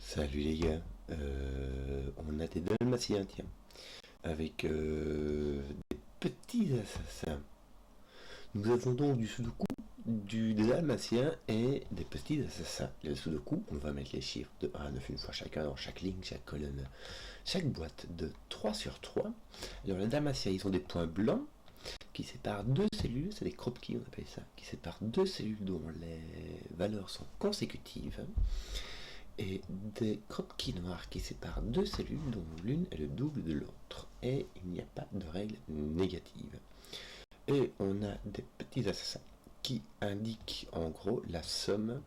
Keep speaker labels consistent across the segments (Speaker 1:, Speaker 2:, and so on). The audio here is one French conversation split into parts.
Speaker 1: Salut les gars, on a des dalmatiens, tiens, avec des petits assassins. Nous avons donc du sudoku, des dalmatiens et des petits assassins. Les sudoku, on va mettre les chiffres de 1 à 9 une fois chacun dans chaque ligne, chaque colonne, chaque boîte de 3 sur 3. Alors les dalmatiens, ils ont des points blancs qui séparent deux cellules, c'est des Kropki on appelle ça, qui séparent deux cellules dont les valeurs sont consécutives, et des croquis noirs qui séparent deux cellules dont l'une est le double de l'autre. Et il n'y a pas de règle négative. Et on a des petits assassins qui indiquent en gros la somme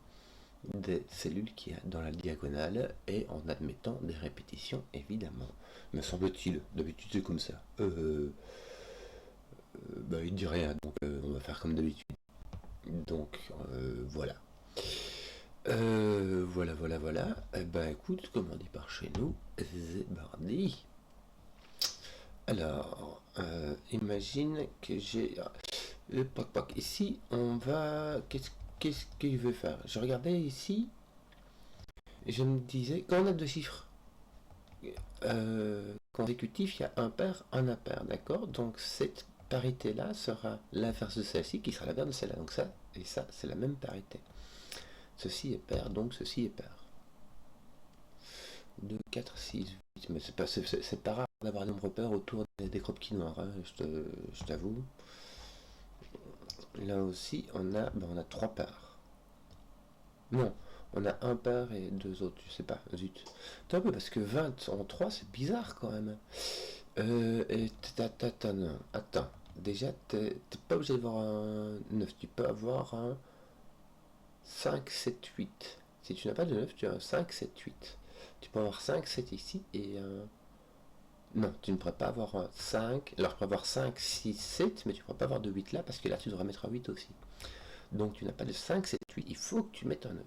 Speaker 1: des cellules qu'il y a dans la diagonale et en admettant des répétitions évidemment. Me semble-t-il, d'habitude c'est comme ça. Il dit rien, donc on va faire comme d'habitude. Donc voilà. Voilà. Eh ben écoute, comme on dit par chez nous, c'est bardi. Alors, imagine que j'ai le poc. Ici, on va. Qu'est-ce qu'il veut faire? Je regardais ici et je me disais, quand on a deux chiffres consécutifs, il y a un pair, un impair, d'accord? Donc cette parité-là sera l'inverse de celle-ci qui sera l'inverse de celle-là. Donc ça et ça, c'est la même parité. Ceci est pair, donc ceci est pair. 2, 4, 6, 8. Mais c'est pas rare d'avoir un nombre pair autour des croquis noirs, hein, je t'avoue. Là aussi, on a 3 paires. Non, on a un pair et deux autres, je sais pas, zut. T'as un peu parce que 20 en 3, c'est bizarre quand même. Non, attends. Déjà, t'es pas obligé d'avoir un 9, tu peux avoir un 5, 7, 8. Si tu n'as pas de 9, tu as un 5, 7, 8. Tu peux avoir 5, 7 ici et un... Non, tu ne pourrais pas avoir un 5. Alors, tu pourrais avoir 5, 6, 7, mais tu ne pourrais pas avoir de 8 là, parce que là, tu devrais mettre un 8 aussi. Donc, tu n'as pas de 5, 7, 8. Il faut que tu mettes un 9.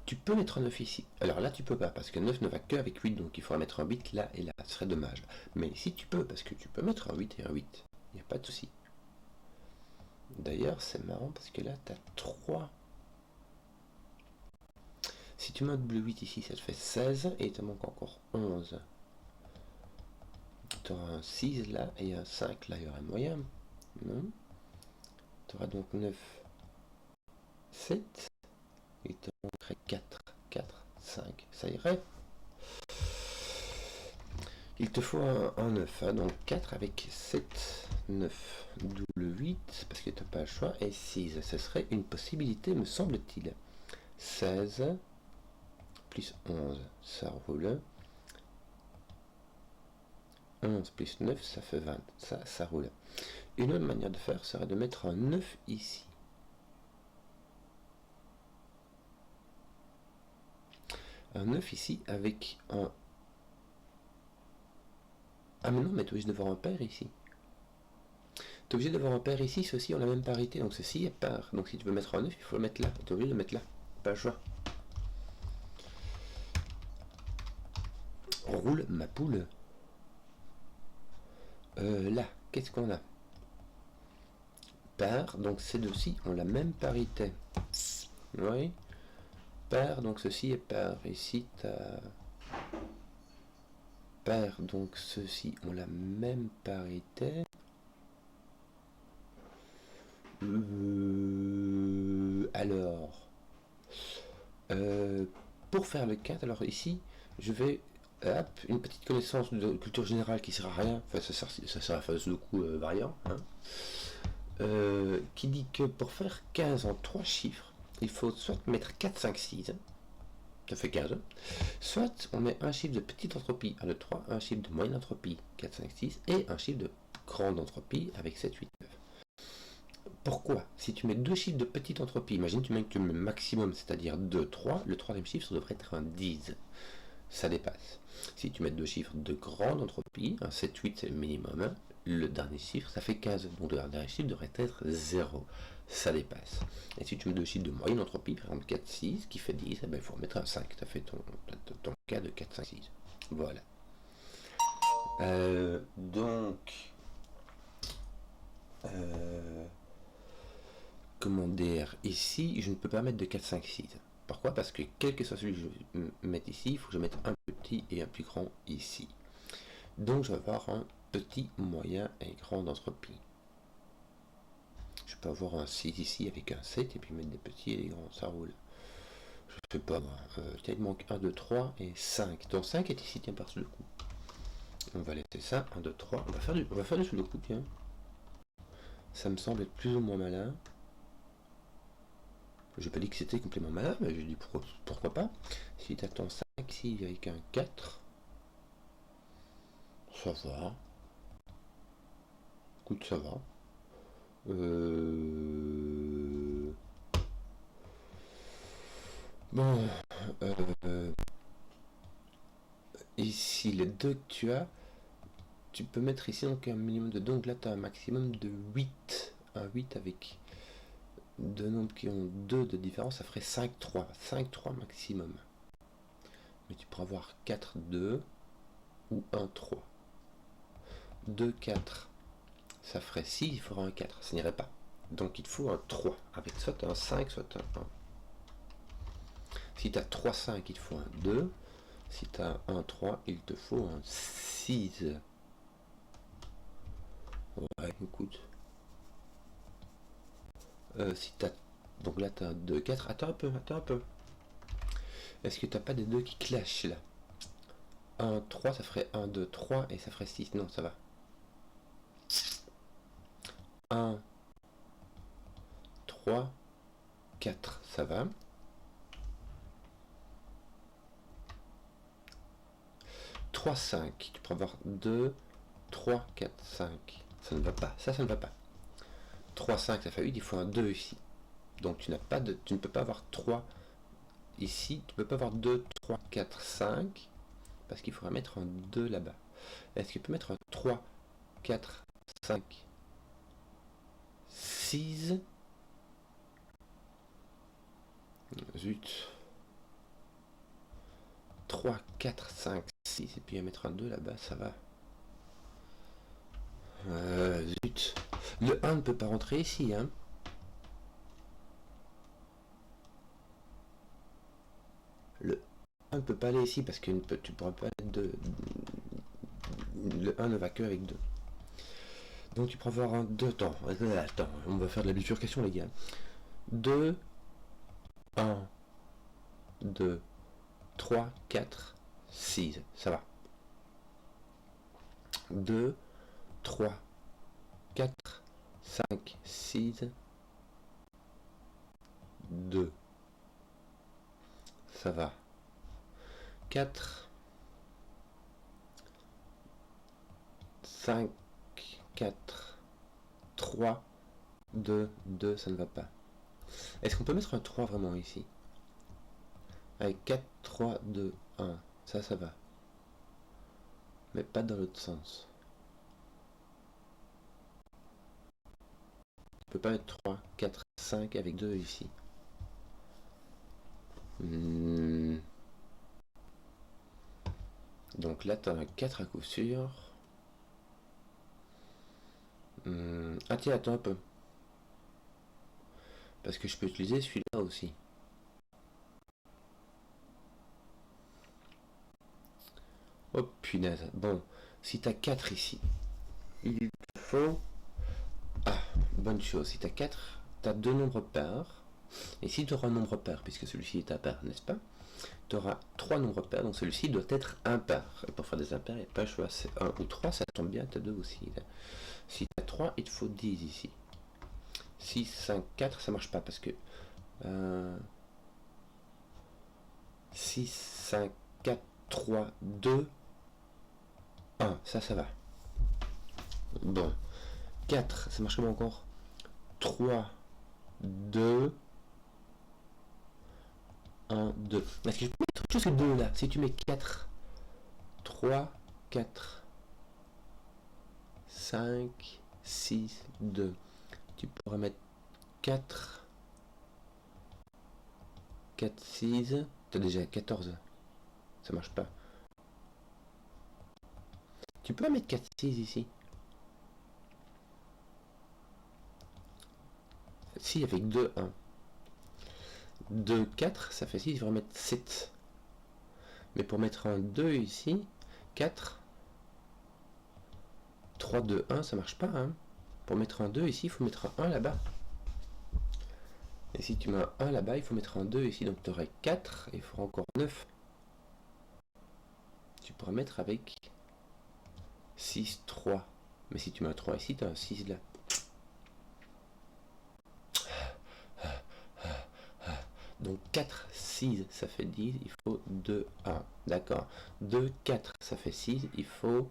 Speaker 1: Tu peux mettre un 9 ici. Alors là, tu peux pas, parce que 9 ne va qu'avec 8, donc il faudra mettre un 8 là et là. Ce serait dommage. Mais ici, tu peux, parce que tu peux mettre un 8 et un 8. Il n'y a pas de souci. D'ailleurs, c'est marrant, parce que là, tu as 3. Si tu mets le 8 ici, ça te fait 16, et il te manque encore 11. Tu auras un 6 là, et un 5 là, il y aurait moyen. Non. Tu auras donc 9, 7, et il te manquerait 4, 5, ça irait. Il te faut un 9, hein, donc 4 avec 7, 9, double 8, parce que tu n'as pas le choix, et 6, ce serait une possibilité, me semble-t-il. 16, plus 11, ça roule. 11 plus 9, ça fait 20, ça roule. Une autre manière de faire serait de mettre un 9 ici. Un 9 ici avec un... Ah mais non, mais tu es obligé d'avoir un pair ici. Tu es obligé d'avoir un pair ici, ceci ont la même parité, donc ceci est pair. Donc si tu veux mettre un 9, il faut le mettre là. Tu es obligé de le mettre là. Pas le choix. Roule ma poule. Là, qu'est-ce qu'on a? Pair, donc ces deux-ci ont la même parité. Oui. Pair, donc ceci est pair. Ici, tu as... Pair, donc ceux-ci ont la même parité. Alors, pour faire le 4, alors ici, je vais, une petite connaissance de culture générale qui sert à rien, enfin ça sert à faire ce coup variant, hein, qui dit que pour faire 15 en 3 chiffres, il faut soit mettre 4, 5, 6, ça fait 15, soit on met un chiffre de petite entropie, 1, 2, 3, un chiffre de moyenne entropie, 4, 5, 6, et un chiffre de grande entropie avec 7, 8, 9. Pourquoi? Si tu mets deux chiffres de petite entropie, imagine tu mets le maximum, c'est-à-dire 2, 3, le troisième chiffre ça devrait être un 10. Ça dépasse. Si tu mets deux chiffres de grande entropie, un 7, 8 c'est le minimum, hein, le dernier chiffre ça fait 15. Donc le dernier chiffre devrait être 0. Ça dépasse. Et si tu mets deux chiffres de moyenne entropie, par exemple 4, 6, qui fait 10, eh ben, il faut remettre un 5. Tu as fait ton cas de 4, 5, 6. Voilà. Donc... comment dire, ici je ne peux pas mettre de 4, 5, 6. Pourquoi? Parce que quel que soit celui que je vais mettre ici, il faut que je mette un petit et un plus grand ici. Donc je vais avoir un petit, moyen et grand d'entropie. Je peux avoir un 6 ici avec un 7 et puis mettre des petits et des grands, ça roule. Je sais pas moi. Il manque 1, 2, 3 et 5. Donc 5 est ici, tiens, par sous le coup. On va laisser ça, 1, 2, 3. On va faire du sous le coup, tiens. Ça me semble être plus ou moins malin. Je n'ai pas dit que c'était complètement malin, mais j'ai dit pourquoi pas. Si tu attends 5 ici avec un 4, ça va. Écoute, ça va. Bon, ici les deux que tu peux mettre ici donc un minimum de, donc là tu as un maximum de 8. Un 8 avec deux nombres qui ont 2 de différence, ça ferait 5, 3. 5, 3 maximum. Mais tu pourras avoir 4, 2 ou 1, 3. 2, 4. Ça ferait 6, il faudra un 4. Ça n'irait pas. Donc il te faut un 3. Avec soit un 5, soit un 1. Si tu as 3, 5, il te faut un 2. Si tu as un 3, il te faut un 6. Ouais, écoute. Si tu as... Donc là, tu as un 2, 4. Attends un peu. Est-ce que tu n'as pas des 2 qui clashent là? 1, 3, ça ferait 1, 2, 3 et ça ferait 6. Non, ça va. 1, 3, 4, ça va. 3, 5, tu peux avoir 2, 3, 4, 5. Ça ne va pas, ça ne va pas. 3, 5, ça fait 8, il faut un 2 ici. Donc tu ne peux pas avoir 3 ici, tu ne peux pas avoir 2, 3, 4, 5, parce qu'il faudra mettre un 2 là-bas. Est-ce qu'il peut mettre un 3, 4, 5, 6? Zut. 3, 4, 5, 6, et puis à mettre un 2 là-bas, ça va. Zut. Le 1 ne peut pas rentrer ici, hein. Le 1 ne peut pas aller ici parce que tu ne pourras pas être de... Le 1 ne va que avec 2. Donc tu pourras avoir un 2 temps. Attends, on va faire de la bifurcation les gars. 2, 1, 2, 3, 4, 6. Ça va. 2, 3, 4, 5, 6, 2. Ça va. 4, 5, 4, 3, 2, 2, ça ne va pas. Est-ce qu'on peut mettre un 3 vraiment ici? Avec 4, 3, 2, 1. Ça va. Mais pas dans l'autre sens. Tu peux pas mettre 3, 4, 5 avec 2 ici. Donc là, tu as un 4 à coup sûr. Ah tiens, attends un peu. Parce que je peux utiliser celui-là aussi. Oh punaise. Bon, si tu as 4 ici, il te faut... Ah, bonne chose. Si tu as 4, tu as 2 nombres pairs. Et si tu auras un nombre pair, puisque celui-ci est un pair, n'est-ce pas? Tu auras 3 nombres pairs, donc celui-ci doit être impair. Et pour faire des impairs, il n'y a pas le choix, c'est 1 ou 3, ça tombe bien, tu as 2 aussi. Là. Si tu as 3, il te faut 10 ici. 6, 5, 4, ça marche pas parce que 6, 5, 4, 3, 2, 1, ça va. Bon, 4, ça marche comment encore? 3, 2, 1, 2. Est-ce que je peux mettre autre chose que 2 là? Si tu mets 4, 3, 4, 5, 6, 2. Tu pourras mettre 4, 4, 6. Tu as déjà 14. Ça marche pas. Tu peux mettre 4, 6 ici. Si, avec 2, 1. 2, 4, ça fait 6, il faudrait mettre 7. Mais pour mettre un 2 ici, 4, 3, 2, 1, ça marche pas. Hein. Pour mettre un 2 ici, il faut mettre un 1 là-bas. Et si tu mets un 1 là-bas, il faut mettre un 2 ici. Donc tu aurais 4 et il faudra encore 9. Tu pourras mettre avec 6, 3. Mais si tu mets un 3 ici, tu as un 6 là. Donc 4, 6, ça fait 10, il faut 2, 1. D'accord. 2, 4, ça fait 6, il faut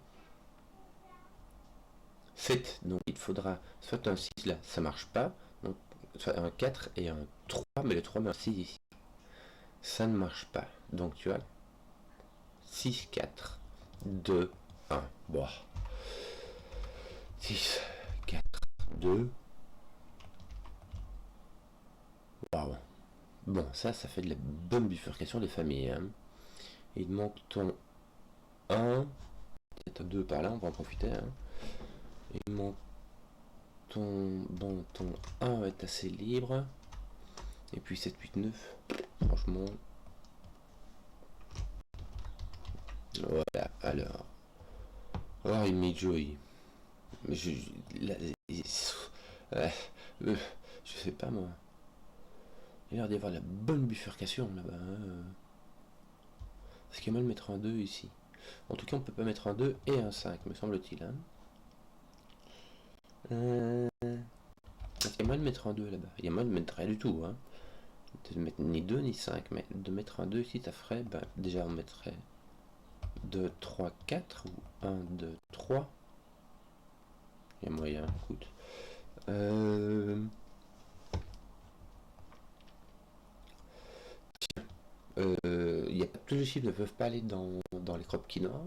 Speaker 1: 7. Donc il te faudra soit un 6 là, ça marche pas. Donc soit un 4 et un 3, mais le 3 met un 6 ici. Ça ne marche pas. Donc tu as 6, 4, 2, 1. Bon. 6, 4, 2. Waouh. Bon, ça fait de la bonne bifurcation des familles. Hein. Il manque ton 1. Peut-être 2 par là, on va en profiter. Hein. Il manque ton... Bon, ton 1 va être assez libre. Et puis 7, 8, 9. Franchement... Voilà, alors... Oh, il met Joey. Mais je... Là, je sais pas, moi. Il a l'air d'y avoir la bonne bifurcation, là-bas. Hein. Est-ce qu'il y a mal de mettre un 2 ici? En tout cas, on peut pas mettre un 2 et un 5, me semble-t-il. Hein. Est-ce qu'il y a mal de mettre un 2 là-bas? Il y a mal de mettre rien du tout. Hein. De mettre ni 2 ni 5, mais de mettre un 2 ici, ça ferait... Ben, déjà, on mettrait 2, 3, 4, ou 1, 2, 3. Il y a moyen, écoute. Il y a tous les chiffres ne peuvent pas aller dans les crop noires.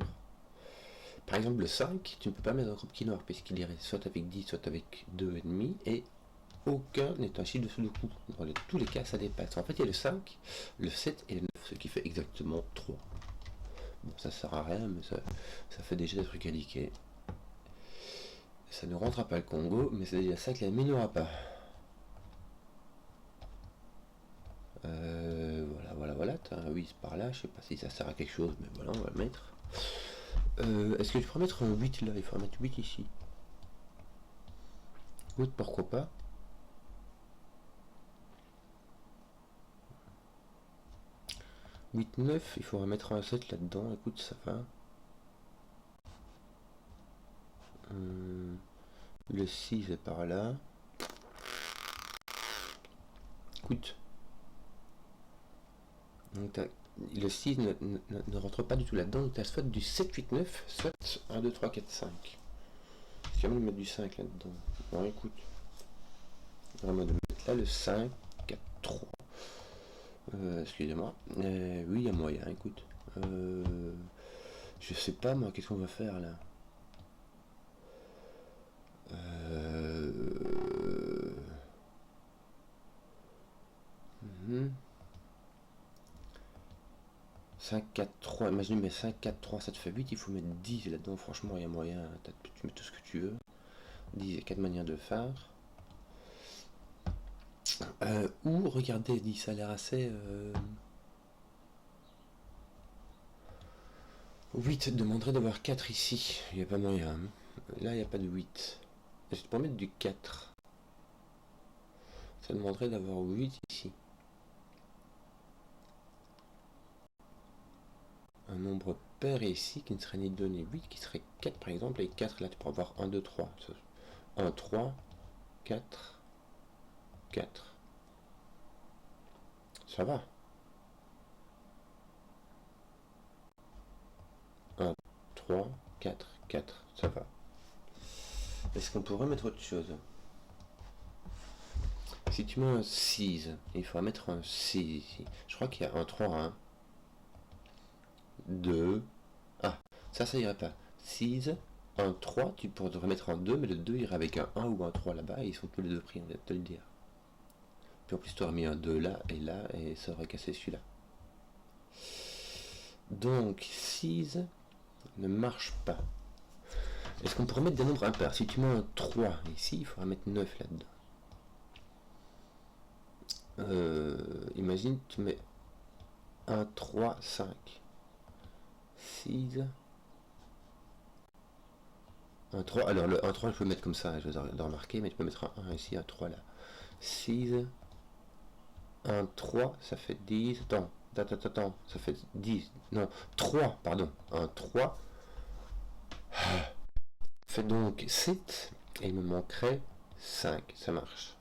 Speaker 1: Par exemple, le 5, tu ne peux pas mettre dans le crop noir puisqu'il irait soit avec 10, soit avec 2,5 et aucun n'est un chiffre de Sudoku. Dans tous les cas, ça dépasse. En fait, il y a le 5, le 7 et le 9, ce qui fait exactement 3. Bon, ça sert à rien, mais ça fait déjà des trucs à liquer. Ça ne rentrera pas le Congo, mais c'est déjà ça que la mine n'aura pas. Voilà, t'as un 8 par là, je sais pas si ça sert à quelque chose, mais voilà, on va le mettre. Est-ce que tu pourrais mettre un 8 là? Il faudra mettre 8 ici. Écoute, pourquoi pas? « 8, 9, il faudra mettre un 7 là-dedans, écoute, ça va. Le 6 est par là. Écoute. Donc le 6 ne rentre pas du tout là-dedans, donc tu as soit du 7, 8, 9, soit 1, 2, 3, 4, 5. Je vais même mettre du 5 là-dedans. Bon, écoute. Vraiment de mettre là le 5, 4, 3. Excusez-moi. Oui, il y a moyen, écoute. Je sais pas, moi, qu'est-ce qu'on va faire là? 5, 4, 3, imagine, mais 5, 4, 3, ça te fait 8, il faut mettre 10 là-dedans, franchement, il y a moyen, tu mets tout ce que tu veux. 10, il y a 4 manières de faire. Ou, regardez, 10, ça a l'air assez... 8 demanderait d'avoir 4 ici, il n'y a pas moyen. Là, il n'y a pas de 8. Est-ce que tu peux mettre du 4? Ça demanderait d'avoir 8 ici. Un nombre pair ici qui ne serait ni 2 ni 8, qui serait 4 par exemple, et 4 là tu peux avoir 1, 2, 3. 1, 3, 4, 4. Ça va. 1, 3, 4, 4, ça va. Est-ce qu'on pourrait mettre autre chose? Si tu mets un 6, il faudra mettre un 6 ici. Je crois qu'il y a un 3, 1, 2. Ah, ça irait pas. 6, 1, 3, tu pourrais mettre un 2, mais le 2 irait avec un 1 ou un 3 là-bas, et ils sont tous les deux pris, on va te le dire. Puis en plus, tu aurais mis un 2 là, et ça aurait cassé celui-là. Donc, 6 ne marche pas. Est-ce qu'on pourrait mettre des nombres impairs? Si tu mets un 3 ici, il faudra mettre 9 là-dedans. imagine, tu mets 1, 3, 5, 6, 1, 3. Alors le 1, 3, je peux mettre comme ça, je vais le remarquer, mais tu peux mettre un 1 ici, un 3 là. 6, 1, 3, ça fait 10. Attends, ça fait 10. Non, 3, pardon. 1, 3. Fait donc 7. Et il me manquerait 5. Ça marche.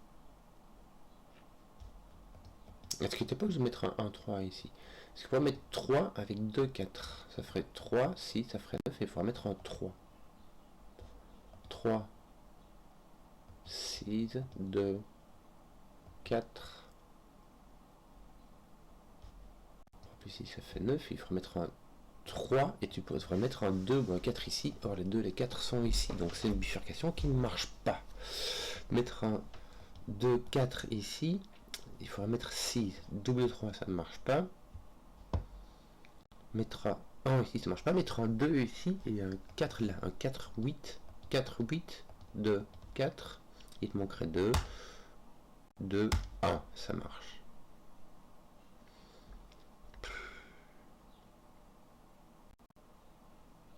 Speaker 1: Est-ce que tu n'es pas obligé de mettre un 1, 3 ici? Est-ce qu'on va mettre 3 avec 2, 4? Ça ferait 3, 6, ça ferait 9. Et il faudra mettre un 3. 3, 6, 2, 4. Plus ici, ça fait 9. Il faudra mettre un 3 et tu pourrais mettre un 2 ou un 4 ici. Or les 2 les 4 sont ici. Donc c'est une bifurcation qui ne marche pas. Mettre un 2, 4 ici. Il faudra mettre 6. Double 3, ça ne marche pas. Mettre un 1 ici, ça ne marche pas. Mettre un 2 ici et un 4 là. Un 4, 8. 4, 8, 2, 4. Il te manquerait 2. 2, 1. Ça marche.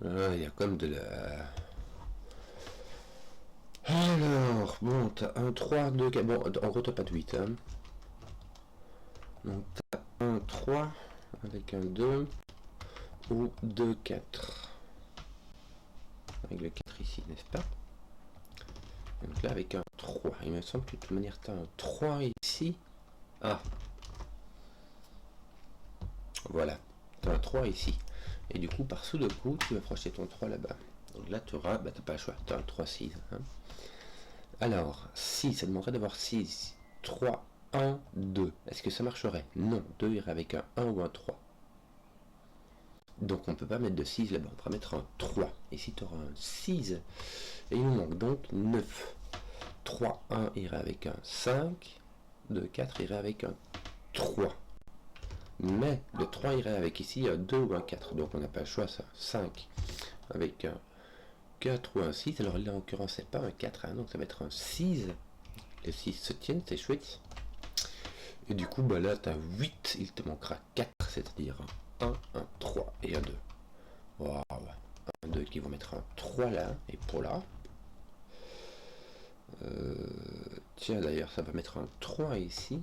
Speaker 1: Il y a comme de la... Alors, bon, t'as un 3, 2, 4. Bon, en gros, t'as pas de 8. Hein. Donc, t'as un 3 avec un 2 ou 2, 4. Avec le 4 ici, n'est-ce pas? Donc là, avec un 3. Il me semble que de toute manière, t'as un 3 ici. Ah. Voilà. T'as un 3 ici. Et du coup, par sous de coup, tu vas projeter ton 3 là-bas. Donc là, tu auras, bah, t'as pas le choix. T'as un 3, 6. Hein. Alors, 6, ça demanderait d'avoir 6, 3, 1, 2. Est-ce que ça marcherait? Non, 2 irait avec un 1 ou un 3. Donc on ne peut pas mettre de 6 là-bas, on va mettre un 3. Ici tu auras un 6. Et il nous manque donc 9. 3, 1 irait avec un 5. 2, 4 irait avec un 3. Mais le 3 irait avec ici un 2 ou un 4. Donc on n'a pas le choix, ça. 5 avec un 4 ou un 6. Alors là en l'occurrence c'est pas un 4, hein, donc ça va être un 6. Les 6 se tiennent, c'est chouette. Et du coup bah là tu as 8, il te manquera 4, c'est-à-dire un 1, un 3 et un 2. Waouh. Un 2 qui vont mettre un 3 là, et pour là. Tiens d'ailleurs ça va mettre un 3 ici.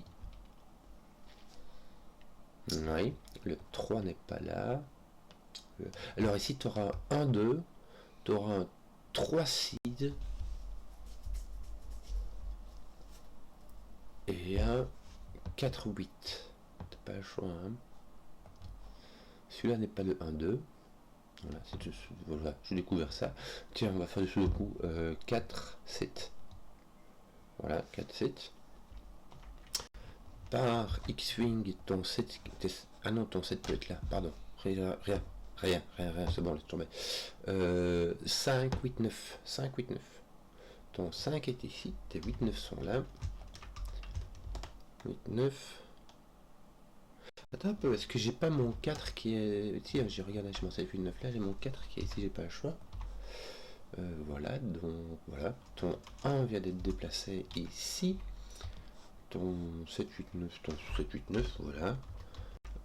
Speaker 1: Oui, le 3 n'est pas là. Alors ici tu auras un 2, tu auras un 3 6 et un 4 8. T'as pas le choix. Hein. Celui-là n'est pas le 1 2. Voilà, voilà, j'ai découvert ça. Tiens, on va faire du sudoku. 4 7. Voilà, 4 7. Par X-Wing, ton 7... Ah non, ton 7 peut être là, pardon. Rien, c'est bon, laisse tomber. 5, 8, 9. 5, 8, 9. Ton 5 est ici, tes 8, 9 sont là. 8, 9. Attends un peu, est-ce que j'ai pas mon 4 qui est... Tiens, j'ai regardé, je m'en sais 8, 9 là, j'ai mon 4 qui est ici, j'ai pas le choix. Voilà, donc voilà. Ton 1 vient d'être déplacé ici. Ton 7, 8, 9, ton 7, 8, 9, voilà.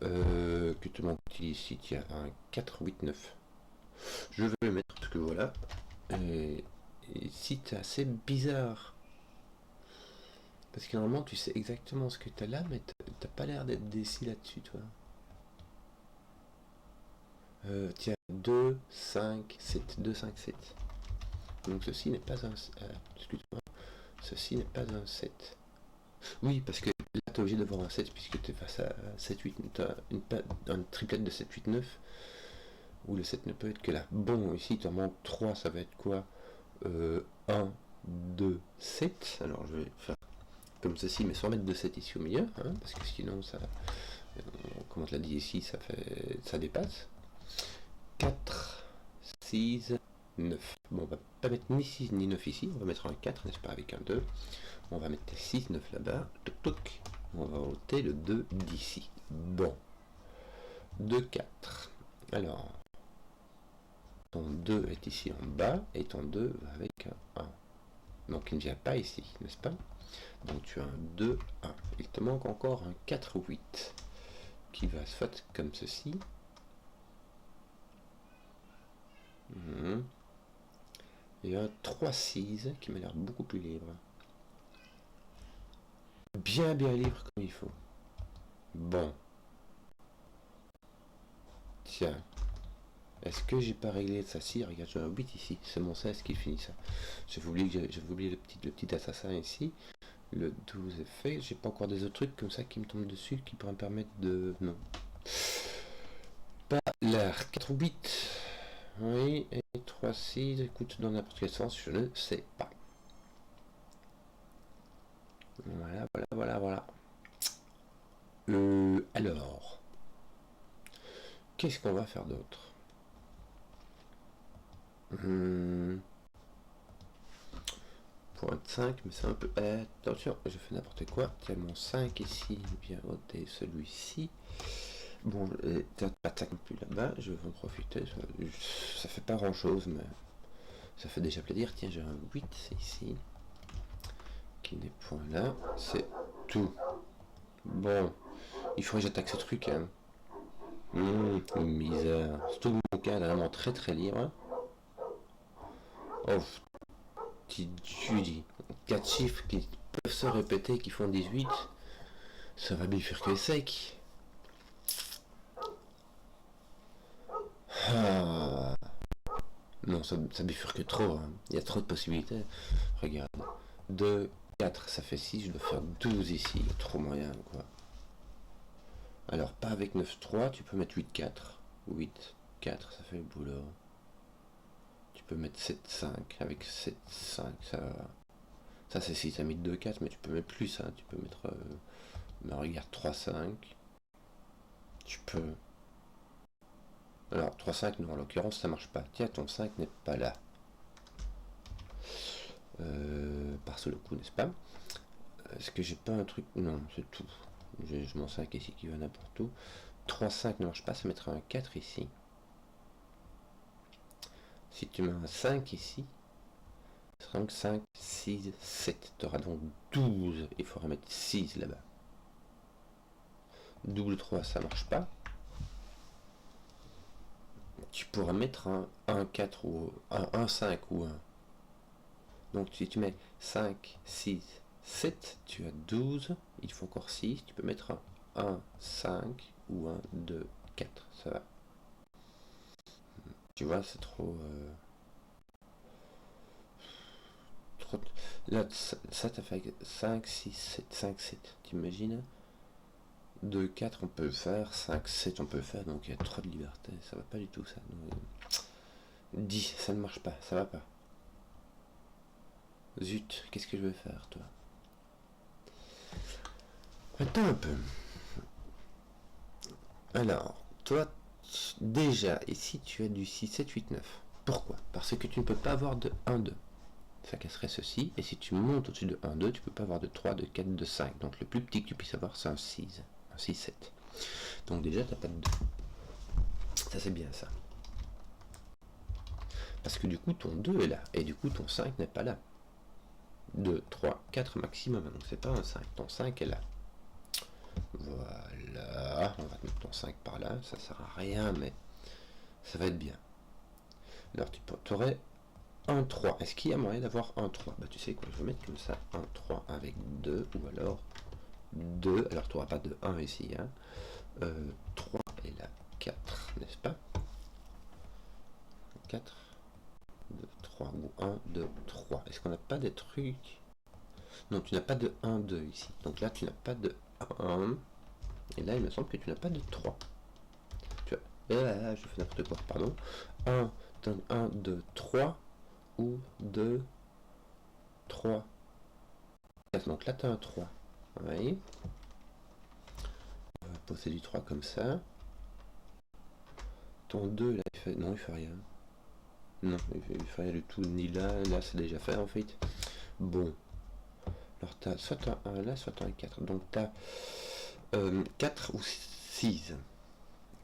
Speaker 1: Que te manque-t-il ici? Tiens, un 4, 8, 9. Je vais le mettre parce que voilà. Et ici, c'est assez bizarre. Parce que normalement, tu sais exactement ce que tu as là, mais t'as pas l'air d'être décis là-dessus, toi. Tiens, 2, 5, 7. 2, 5, 7. Donc ceci n'est pas un... excuse-moi. Ceci n'est pas un 7. Oui, parce que là, tu es obligé d'avoir un 7 puisque tu es face à 7, 8. Tu as une triplette de 7, 8, 9. Où le 7 ne peut être que là. Bon, ici, tu en manques 3, ça va être quoi? 1, 2, 7. Alors, je vais faire comme ceci, mais sans mettre de 7 ici au milieu, hein, parce que sinon, ça, comme on te l'a dit ici, ça dépasse. 4, 6, 9. Bon, on va pas mettre ni 6 ni 9 ici, on va mettre un 4, n'est-ce pas, avec un 2. On va mettre 6, 9 là-bas. Toc, toc. On va ôter le 2 d'ici. Bon. 2, 4. Alors, ton 2 est ici en bas et ton 2 va avec un 1. Donc il ne vient pas ici, n'est-ce pas? Donc tu as un 2, 1. Il te manque encore un 4, 8 qui va se faire comme ceci. Et un 3, 6 qui m'a l'air beaucoup plus libre. Bien libre comme il faut. Bon. Tiens. Est-ce que j'ai pas réglé ça? Si, regarde, j'ai un 8 ici. C'est mon 16 qui finit ça. J'avais oublié le petit assassin ici. Le 12 est fait. J'ai pas encore des autres trucs comme ça qui me tombent dessus qui pourraient me permettre de... Non. Pas l'air. 4 ou 8. Oui, et 3, 6. Écoute, dans n'importe quel sens, je ne sais pas. Voilà. Alors, qu'est-ce qu'on va faire d'autre? Point 5, mais c'est un peu... attention, je fais n'importe quoi. Tiens, mon 5 ici, bien ôter celui-ci. Bon, t'as pas de 5 non plus là-bas, je vais en profiter. Ça fait pas grand-chose, mais ça fait déjà plaisir. Tiens, j'ai un 8 ici, qui n'est point là. C'est tout. Bon, il faudrait que j'attaque ce truc, hein. Misère. Surtout que mon cas est vraiment très très libre. Oh, tu dis 4 chiffres qui peuvent se répéter, qui font 18, ça va bifurquer sec. Ah. Non, ça bifurque trop, hein. Il y a trop de possibilités. Regarde, 2, 4, ça fait 6, je dois faire 12 ici, il y a trop moyen, quoi. Alors, pas avec 9, 3, tu peux mettre 8, 4. 8, 4, ça fait le boulot. Tu peux mettre 7, 5, avec 7, 5, ça va. Ça c'est si tu as mis 2, 4, mais tu peux mettre plus, hein. Tu peux mettre... regarde, 3, 5. Tu peux... Alors, 3, 5, non, en l'occurrence, ça marche pas. Tiens, ton 5 n'est pas là. Parce le coup, n'est-ce pas? Est-ce que j'ai pas un truc? Non, c'est tout. J'ai mon 5 ici qui va n'importe où. 3, 5 ne marche pas, ça mettra un 4 ici. Si tu mets un 5 ici, 5, 5, 6, 7. Tu auras donc 12. Il faudra mettre 6 là-bas. Double 3, ça marche pas. Tu pourras mettre un 1, 4 ou un 1, 5 ou un. Donc si tu mets 5, 6, 7, tu as 12. Il faut encore 6. Tu peux mettre un 1, 5 ou un 2, 4. Ça va. Tu vois, c'est trop... Là, ça t'as fait 5, 6, 7, 5, 7. T'imagines? 2, 4 on peut le faire, 5, 7 on peut le faire, donc il y a trop de liberté, ça va pas du tout ça. Donc, 10, ça ne marche pas, ça va pas. Zut, qu'est-ce que je vais faire toi? Attends un peu. Alors, toi, déjà, ici tu as du 6, 7, 8, 9. Pourquoi? Parce que tu ne peux pas avoir de 1, 2. Ça casserait ceci, et si tu montes au-dessus de 1, 2, tu peux pas avoir de 3, de 4, de 5. Donc le plus petit que tu puisses avoir, c'est un 6. Un 6, 7. Donc déjà, tu n'as pas de 2. Ça, c'est bien ça. Parce que du coup, ton 2 est là, et du coup, ton 5 n'est pas là. 2, 3, 4 maximum, donc c'est pas un 5. Ton 5 est là. Voilà, on va te mettre ton 5 par là, ça sert à rien, mais ça va être bien. Alors tu aurais un 3. Est-ce qu'il y a moyen d'avoir un 3? Bah tu sais quoi, je vais mettre comme ça un 3 avec 2, ou alors 2, alors tu n'auras pas de 1 ici, hein. 3 et là 4, n'est-ce pas? 4, 2, 3, ou 1, 2, 3. Est-ce qu'on n'a pas des trucs? Non, tu n'as pas de 1, 2 ici. Donc là, tu n'as pas de 1. Et là, il me semble que tu n'as pas de 3. Tu vois, je fais n'importe quoi, pardon. 1, 2, 3. Ou 2, 3, 4. Donc là, tu as un 3. Oui. On va poser du 3 comme ça. Ton 2, là, il fait... Non, il fait rien. Non, il fait rien du tout. Ni là, là, c'est déjà fait, en fait. Bon. Alors, tu as soit un 1 là, soit un 4. Donc, tu as 4 ou 6.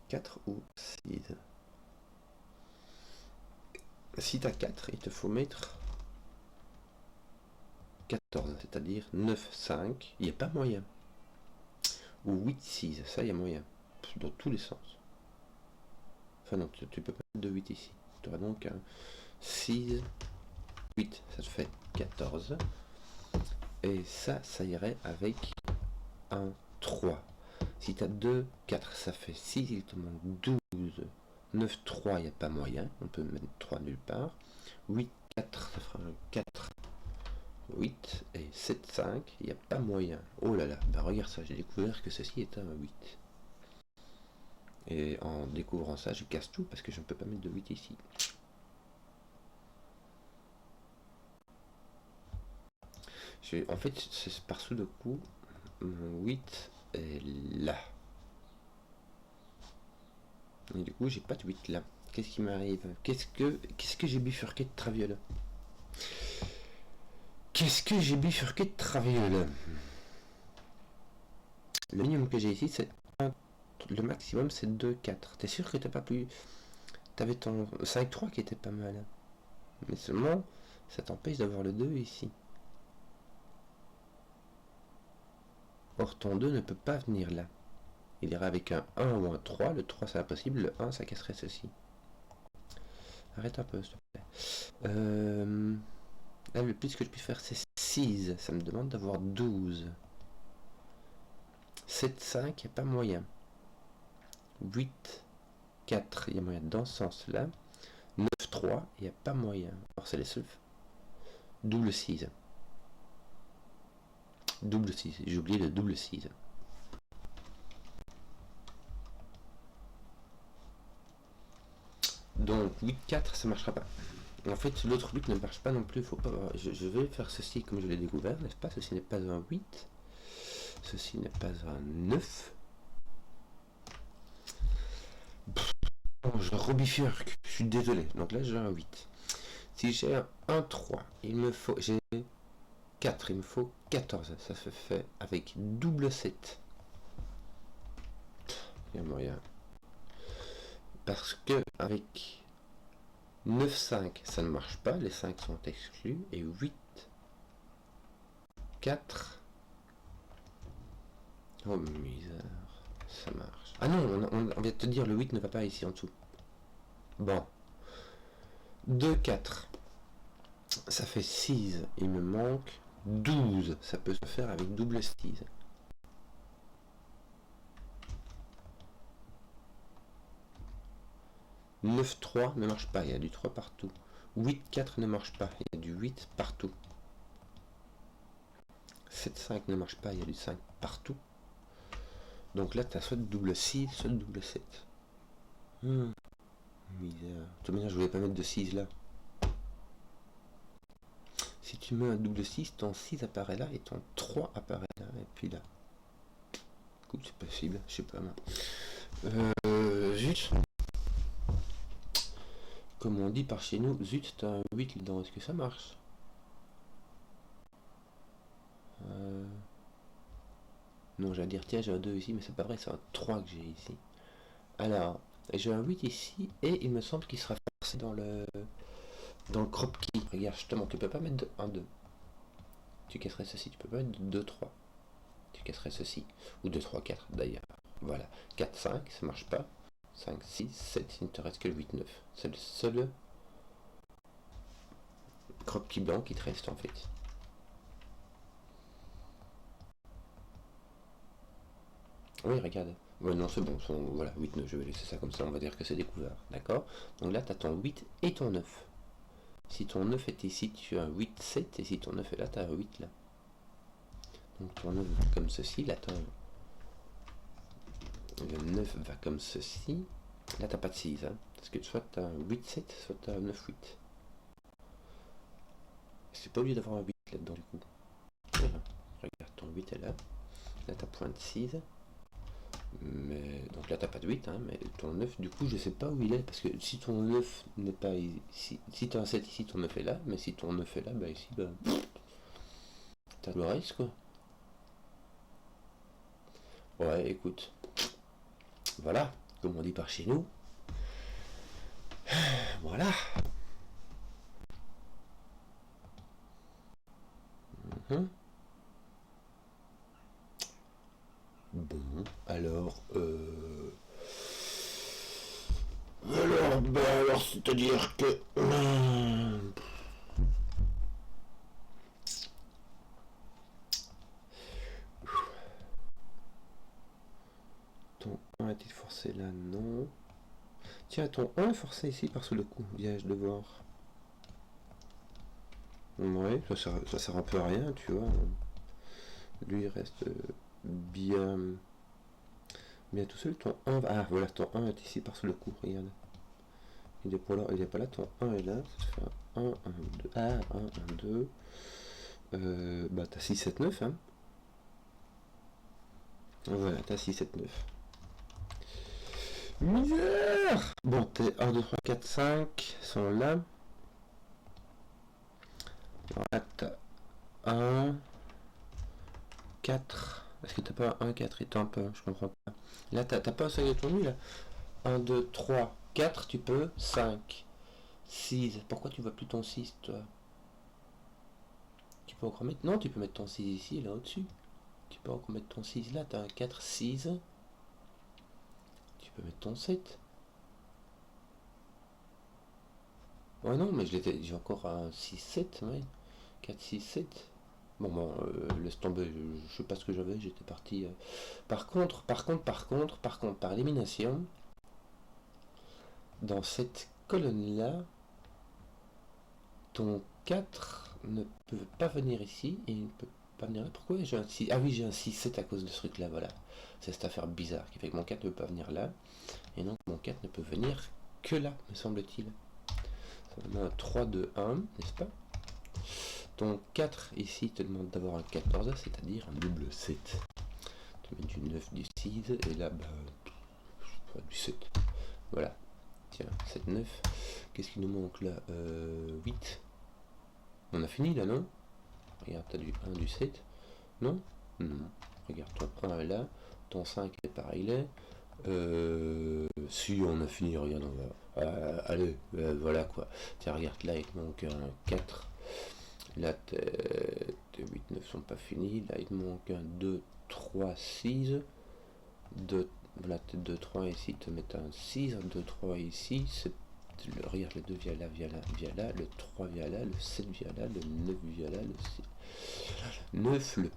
Speaker 1: 4 ou 6. Si tu as 4, il te faut mettre 14, c'est-à-dire 9, 5, il n'y a pas moyen. Ou 8, 6, ça il y a moyen. Dans tous les sens. Enfin non, tu peux pas mettre de 8 ici. Tu auras donc un 6, 8, ça te fait 14. Et ça irait avec un 3. Si tu as 2, 4, ça fait 6, il te manque 12. 9, 3, il n'y a pas moyen. On peut mettre 3 nulle part. 8, 4, ça fera un 4. 8 et 7, 5, il n'y a pas moyen. Oh là là, bah regarde ça, j'ai découvert que ceci est un 8. Et en découvrant ça, je casse tout parce que je ne peux pas mettre de 8 ici. En fait, c'est par sous de coup, mon 8 est là. Et du coup, j'ai pas de 8 là. Qu'est-ce qui m'arrive? Qu'est-ce que j'ai bifurqué de traviole? Qu'est-ce que j'ai bifurqué de traviole? Le minimum que j'ai ici, c'est 1. Le maximum, c'est 2, 4. T'es sûr que t'as pas plus... T'avais ton 5, 3 qui était pas mal. Mais seulement, ça t'empêche d'avoir le 2 ici. Or, ton 2 ne peut pas venir là. Il ira avec un 1 ou un 3. Le 3, c'est impossible. Le 1, ça casserait ceci. Arrête un peu, s'il te plaît. Là, le plus que je puis faire, c'est 6. Ça me demande d'avoir 12. 7, 5, il n'y a pas moyen. 8, 4, il y a moyen dans ce sens-là. 9, 3, il n'y a pas moyen. Alors, c'est les seuls. Double 6. Double 6. J'ai oublié le double 6. Donc 8, 4, ça marchera pas. En fait, l'autre 8 ne marche pas non plus. Faut pas. Je vais faire ceci comme je l'ai découvert, n'est-ce pas? Ceci n'est pas un 8. Ceci n'est pas un 9. Bon, je rebifurque. Je suis désolé. Donc là, j'ai un 8. Si j'ai un 1, 3, il me faut... J'ai 4, il me faut 14. Ça se fait avec double 7. Il y a moyen. Parce que avec 9, 5, ça ne marche pas. Les 5 sont exclus. Et 8, 4... Oh misère, ça marche. Ah non, on vient de te dire le 8 ne va pas ici en dessous. Bon. 2, 4. Ça fait 6. Il me manque 12. Ça peut se faire avec double 6. 9, 3 ne marche pas. Il y a du 3 partout. 8, 4 ne marche pas. Il y a du 8 partout. 7, 5 ne marche pas. Il y a du 5 partout. Donc là, tu as soit double 6, soit double 7. Misère. De toute manière, je voulais pas mettre de 6 là. Si tu mets un double 6, ton 6 apparaît là et ton 3 apparaît là. Et puis là. Écoute, c'est possible, je sais pas moi. Zut. Comme on dit par chez nous, zut, t'as un 8 dedans, est-ce que ça marche? Non, j'allais dire, tiens, j'ai un 2 ici, mais c'est pas vrai, c'est un 3 que j'ai ici. Alors, j'ai un 8 ici, et il me semble qu'il sera forcé dans le crop key. Regarde, justement, tu peux pas mettre de 1, 2. Tu casserais ceci, tu peux pas mettre de 2, 3. Tu casserais ceci. Ou 2, 3, 4 d'ailleurs. Voilà. 4, 5, ça marche pas. 5, 6, 7, il ne te reste que le 8, 9. C'est le seul crop key blanc qui te reste en fait. Oui, regarde. Ouais, non, c'est bon. Voilà, 8, 9, je vais laisser ça comme ça. On va dire que c'est découvert. D'accord? Donc là, tu as ton 8 et ton 9. Si ton 9 est ici, tu as un 8, 7. Et si ton 9 est là, tu as un 8 là. Donc ton 9 va comme ceci. Là, le 9 va comme ceci. Là, t'as pas de 6. Hein, parce que soit tu as un 8, 7, soit tu as un 9, 8. C'est pas obligé d'avoir un 8 là-dedans du coup. Voilà. Regarde, ton 8 est là. Là, tu as point de 6. Mais donc là t'as pas de 8, hein, mais ton 9 du coup je sais pas où il est, parce que si ton 9 n'est pas ici, si tu as un 7 ici, ton 9 est là, mais si ton 9 est là, bah ici bah t'as le reste quoi. Ouais, écoute, voilà, comme on dit par chez nous, voilà. Bon, alors... alors, c'est-à-dire que... Ton 1 est-il forcé là? Non. Tiens, ton 1 est forcé ici par sous le coup. Viens-je devoir... Ouais, ça sert un peu à rien, tu vois. Lui, il reste bien... Bien tout seul. Ton 1... Ah, voilà, ton 1 est ici par sous le coup, regarde. Il est pas là, ton 1 est là. Ça te fait un 1, 2... Ah, 1, 2... bah, t'as 6, 7, 9, hein. Voilà, t'as 6, 7, 9. Misère! Bon, t'es 1, 2, 3, 4, 5 sont là. Là, t'as 1, 4. Est-ce que t'as pas un 4 et un peu? Je comprends pas. Là, t'as pas un seul de ton nu, là. 1, 2, 3, 4, tu peux. 5, 6. Pourquoi tu vois plus ton 6, toi? Tu peux encore mettre... Non, tu peux mettre ton 6 ici, là, au-dessus. Tu peux encore mettre ton 6 là. T'as un 4, 6. Tu peux mettre ton 7. Ouais, non, mais j'ai encore un 6, 7, ouais. 4, 6, 7. Bon, laisse tomber, je sais pas ce que j'avais, j'étais parti. Par contre, par élimination, dans cette colonne-là, ton 4 ne peut pas venir ici, et il ne peut pas venir là. Pourquoi j'ai un 6? Ah oui, j'ai un 6, 7 à cause de ce truc-là, voilà. C'est cette affaire bizarre qui fait que mon 4 ne peut pas venir là, et donc mon 4 ne peut venir que là, me semble-t-il. Ça a un 3, 2, 1, n'est-ce pas? Ton 4 ici te demande d'avoir un 14, c'est-à-dire un double 7. Tu mets du 9, du 6, et là, bah, du 7. Voilà. Tiens, 7, 9. Qu'est-ce qui nous manque là? 8. On a fini là, non? Regarde, t'as du 1, du 7. Non? Non. Regarde, ton 1 est là. Ton 5 est pareil là. Si on a fini, regarde, on va. Allez, voilà quoi. Tiens, regarde, là il te manque un 4. Là, tes 8, 9 sont pas finis. Là, il te manque un 2, 3, 6. 2, voilà, tes 2, 3 ici, te mettent un 6. Un 2, 3 ici. Regarde, le 2 via là, le 3 via là, le 7 via là, le 9 via là, le 6. 9, le...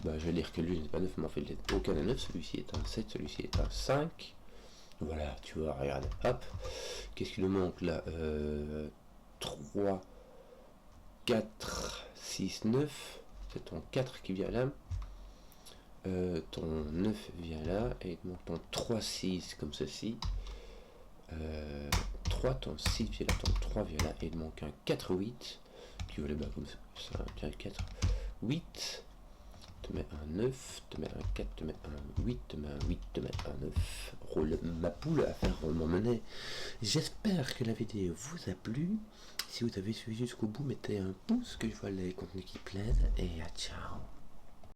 Speaker 1: Bah, je vais dire que lui n'est pas 9, mais en fait, aucun des 9. Celui-ci est un 7, celui-ci est un 5. Voilà, tu vois, regarde, hop. Qu'est-ce qu'il nous manque là? 3, 4, 6, 9. C'est ton 4 qui vient là. Ton 9 vient là. Et il manque ton 3, 6 comme ceci. 3, ton 6 vient là, ton 3 vient là. Et il manque un 4, 8. Qui va là-bas comme ça. Tiens, 4, 8. Te mets un 9, te mets un 4, te mets un 8, te mets un 8, te mets un 9. Roule ma poule à faire roulement monnaie. J'espère que la vidéo vous a plu. Si vous avez suivi jusqu'au bout, mettez un pouce, que je vois les contenus qui plaisent. Et ciao.